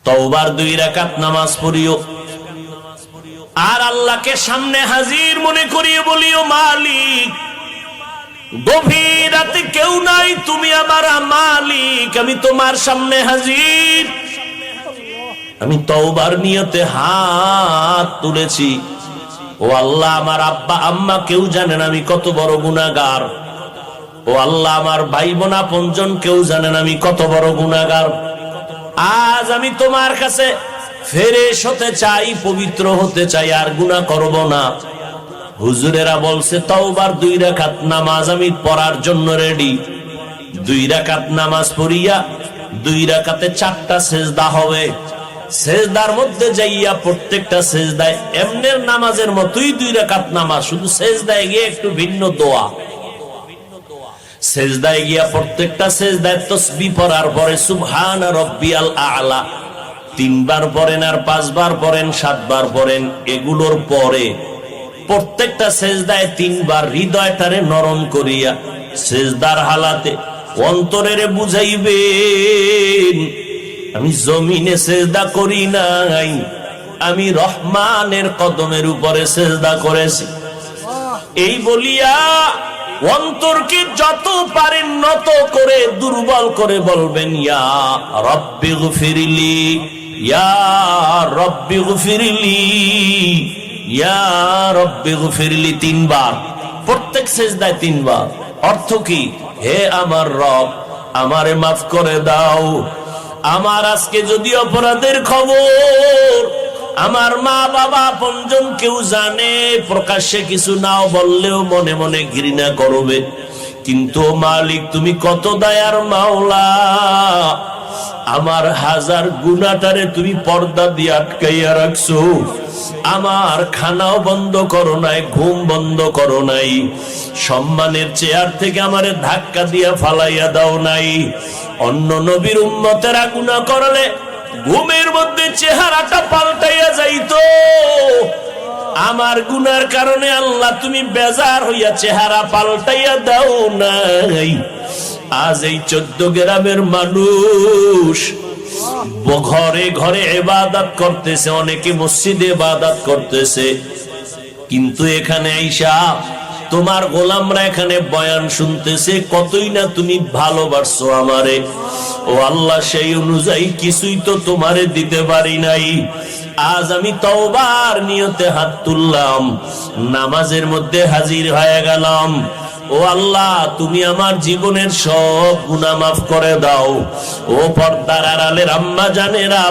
তওবার 2 রাকাত নামাজ পড়িও আর আল্লাহকে সামনে হাজির মনে করিয়ে বলিও, মালিক গভীর রাতে কেউ নাই, তুমি আমার মালিক, আমি তোমার সামনে হাজির। আমি তওবার নিয়তে হাত তুলেছি। ও আল্লাহ, আমার আব্বা আম্মা কেউ জানেন আমি কত বড় গুনাহগার। ও আল্লাহ, আমার ভাই বোন আপনজন কেউ জানেন আমি কত বড় গুনাহগার। আজ আমি তোমার কাছে ফেরেশ হতে চাই, পবিত্র হতে চাই, আর গুনাহ করব না। হুজুরেরা বলছে তওবার 2 রাকাত নামাজ আমি পড়ার জন্য রেডি। 2 রাকাত নামাজ পড়িয়া 2 রাকাতে 4টা সেজদা হবে। সেজদার মধ্যে যাইয়া প্রত্যেকটা সেজদায় এমনের নামাজের মতোই 2 রাকাত নামাজ, শুধু সেজদায় গিয়ে একটু ভিন্ন দোয়া। সেজদায় গিয়া প্রত্যেকটা সেজদায় তাসবিহ পড়ার পরে সুবহান রাব্বিয়াল আ'লা 3 বার পড়েন, আর 5 বার পড়েন, 7 বার পড়েন। এগুলোর পরে প্রত্যেকটা সেজদায় 3 বার হৃদয়টারে নরম করিয়া সেজদার হালাতে অন্তরেরে বুঝাইবেন, আমি জমিনে সেজদা করি নাই, আমি রহমানের কদমের উপরে সেজদা করেছি। এই বলিয়া অন্তরকে যত পারেন নত করে দুর্বল করে বলবেন, ইয়া রব্বি গফিরলি, ইয়া রব্বি গফিরলি, ইয়া রব্বি গফিরলি 3 বার, প্রত্যেক সেজদায় 3 বার। অর্থ কি? হে আমার রব, আমারে মাফ করে দাও। আমার আজকে যদি অপরাধের খবর আমার মা বাবা আপনজন কেউ জানে, প্রকাশ্যে কিছু নাও বললেও মনে মনে ঘৃণা করবে, কিন্তু মালিক তুমি কত দয়ার মাওলা, আমার হাজার গুনাহটারে তুমি পর্দা দিয়ে আটকাইয়া রাখছো। আমার খানাও বন্ধ করো নাই, ঘুম বন্ধ করো নাই, সম্মানের চেয়ার থেকে আমারে ধাক্কা দিয়া ফালাইয়া দাও নাই। অন্য নবীর উম্মতেরা গুনাহ করলে ঘুমের মধ্যে চেহারাটা পাল্টাইয়া যাইতো, আমার গুনার কারণে আল্লাহ তুমি বেজার হইয়া চেহারা পাল্টাইয়া দাও নাই। আজ এই 14 গ্রামের মানুষ ঘরে ঘরে ইবাদত করতেছে, অনেকে মসজিদে ইবাদত করতেছে, কিন্তু এখানে আইসা তোমার গোলামরা এখানে বয়ান শুনতেছে, কতই না তুমি ভালোবাসছো আমারে। ও আল্লাহ, সেই অনুযায়ী কিছুই তো তোমারে দিতে পারি নাই। আজ আমি তওবার নিয়তে হাত তুললাম, নামাজের মধ্যে হাজির হয়ে গেলাম। ও আল্লাহ, তুমি আমার জীবনের সব গুনাহ মাফ করে দাও। ও পর্দার আড়ালের আম্মা জানেরা,